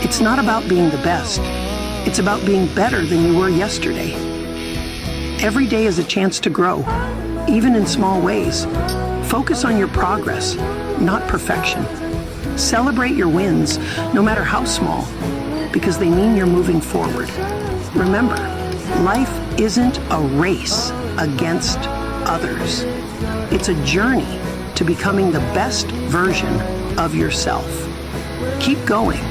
It's not about being the best. It's about being better than you were yesterday. Every day is a chance to grow, even in small ways. Focus on your progress, not perfection. Celebrate your wins, no matter how small, because they mean you're moving forward. Remember, life isn't a race against others. It's a journey to becoming the best version of yourself. Keep going.